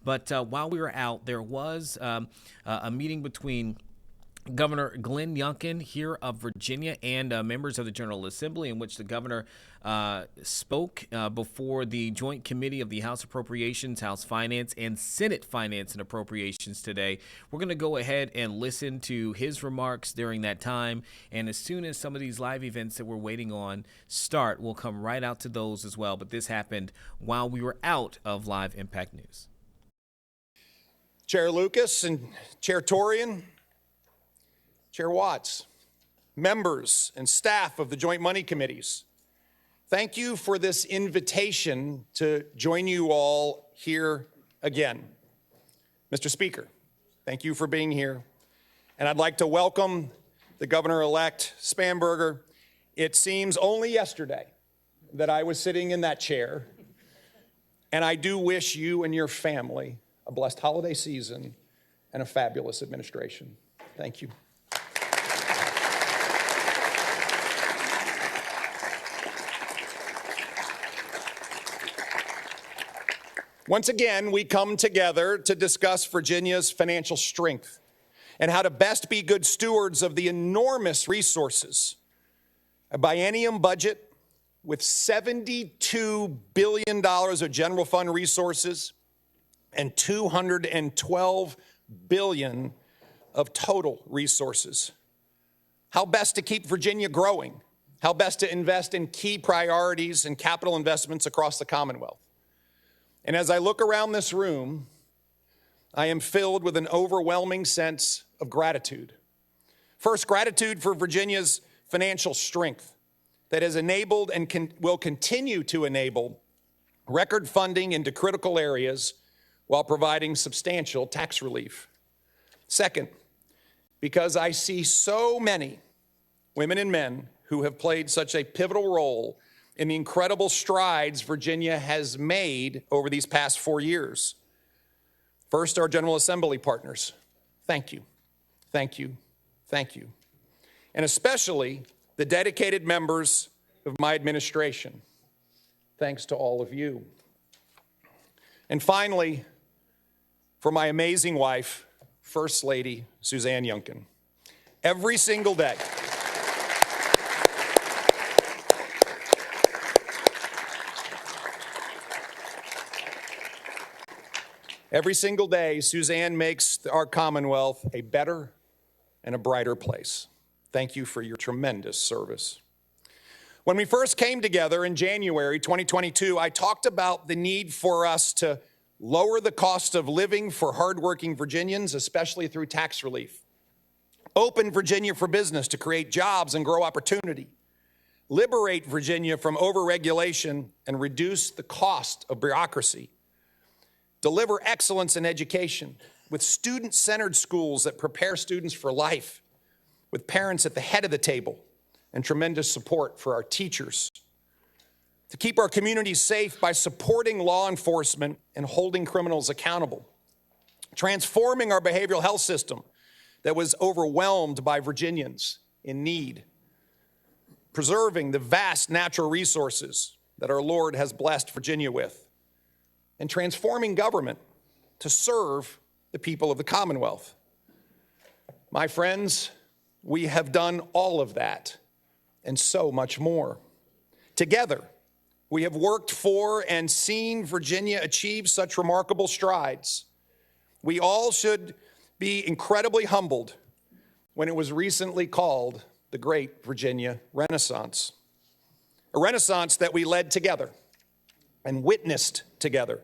But while we were out, there was a meeting between Governor Glenn Youngkin here of Virginia and members of the General Assembly, in which the governor spoke before the Joint Committee of the House Appropriations, House Finance, and Senate Finance and Appropriations today. We're going to go ahead and listen to his remarks during that time, and as soon as some of these live events that we're waiting on start, we'll come right out to those as well. But this happened while we were out of Live Impact News. Chair Lucas and Chair Torian, Chair Watts, members and staff of the Joint Money Committees, thank you for this invitation to join you all here again. Mr. Speaker, thank you for being here. And I'd like to welcome the Governor-elect Spanberger. It seems only yesterday that I was sitting in that chair, and I do wish you and your family a blessed holiday season and a fabulous administration. Thank you. Once again, we come together to discuss Virginia's financial strength and how to best be good stewards of the enormous resources. A biennium budget with $72 billion of general fund resources and $212 billion of total resources. How best to keep Virginia growing? How best to invest in key priorities and capital investments across the Commonwealth? And as I look around this room, I am filled with an overwhelming sense of gratitude. First, gratitude for Virginia's financial strength that has enabled and will continue to enable record funding into critical areas while providing substantial tax relief. Second, because I see so many women and men who have played such a pivotal role in the incredible strides Virginia has made over these past 4 years. First, our General Assembly partners, thank you, thank you, thank you. And especially the dedicated members of my administration. Thanks to all of you. And finally, for my amazing wife, First Lady Suzanne Youngkin. Every single day, every single day, Suzanne makes our Commonwealth a better and a brighter place. Thank you for your tremendous service. When we first came together in January 2022, I talked about the need for us to lower the cost of living for hardworking Virginians, especially through tax relief. Open Virginia for business to create jobs and grow opportunity. Liberate Virginia from overregulation and reduce the cost of bureaucracy. Deliver excellence in education with student-centered schools that prepare students for life, with parents at the head of the table and tremendous support for our teachers. To keep our communities safe by supporting law enforcement and holding criminals accountable. Transforming our behavioral health system that was overwhelmed by Virginians in need. Preserving the vast natural resources that our Lord has blessed Virginia with. And transforming government to serve the people of the Commonwealth. My friends, we have done all of that and so much more. Together, we have worked for and seen Virginia achieve such remarkable strides. We all should be incredibly humbled when it was recently called the Great Virginia Renaissance. A renaissance that we led together and witnessed together.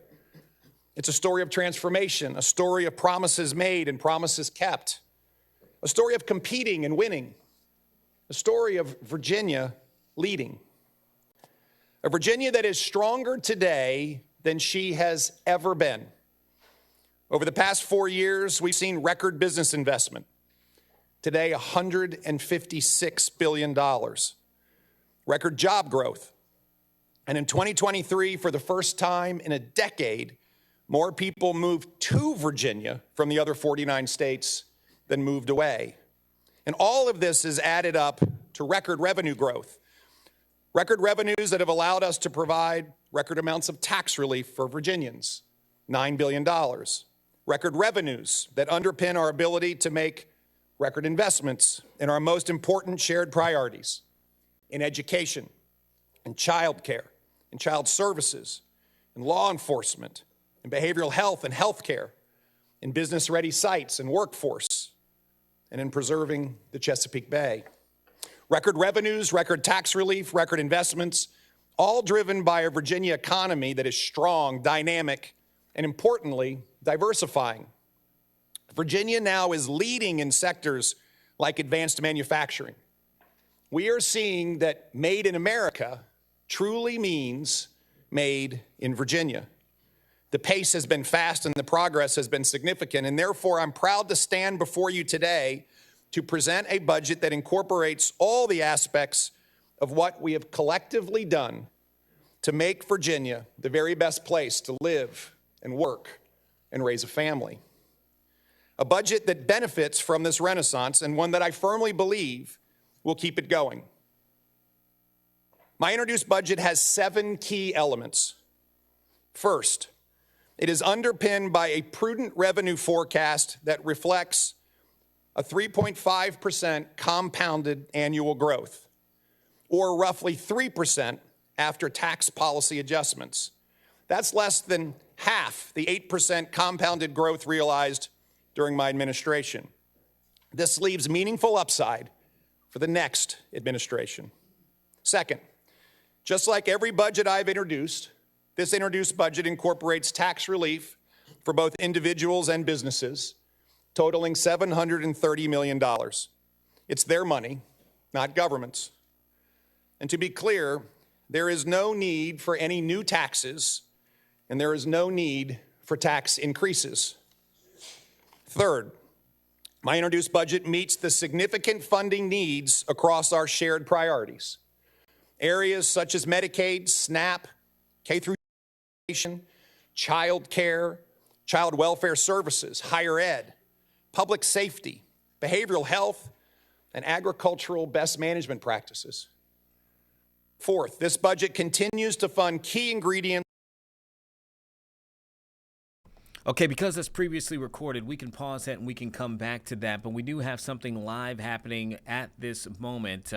It's a story of transformation, a story of promises made and promises kept, a story of competing and winning, a story of Virginia leading. A Virginia that is stronger today than she has ever been. Over the past 4 years, we've seen record business investment. Today, $156 billion. Record job growth. And in 2023, for the first time in a decade, more people moved to Virginia from the other 49 states than moved away. And all of this has added up to record revenue growth. Record revenues that have allowed us to provide record amounts of tax relief for Virginians. $9 billion. Record revenues that underpin our ability to make record investments in our most important shared priorities in education, in child care, in child services, in law enforcement, in behavioral health and health care, in business-ready sites and workforce, and in preserving the Chesapeake Bay. Record revenues, record tax relief, record investments, all driven by a Virginia economy that is strong, dynamic, and importantly, diversifying. Virginia now is leading in sectors like advanced manufacturing. We are seeing that made in America truly means made in Virginia. The pace has been fast and the progress has been significant, and therefore I'm proud to stand before you today to present a budget that incorporates all the aspects of what we have collectively done to make Virginia the very best place to live and work and raise a family. A budget that benefits from this renaissance and one that I firmly believe will keep it going. My introduced budget has 7 key elements. First, it is underpinned by a prudent revenue forecast that reflects a 3.5% compounded annual growth, or roughly 3% after tax policy adjustments. That's less than half the 8% compounded growth realized during my administration. This leaves meaningful upside for the next administration. Second, just like every budget I've introduced, this introduced budget incorporates tax relief for both individuals and businesses, totaling $730 million. It's their money, not government's. And to be clear, there is no need for any new taxes, and there is no need for tax increases. Third, my introduced budget meets the significant funding needs across our shared priorities. Areas such as Medicaid, SNAP, K through education, child care, child welfare services, higher ed, public safety, behavioral health, and agricultural best management practices. Fourth, this budget continues to fund key ingredients. Okay, because that's previously recorded, we can pause that and we can come back to that. But we do have something live happening at this moment.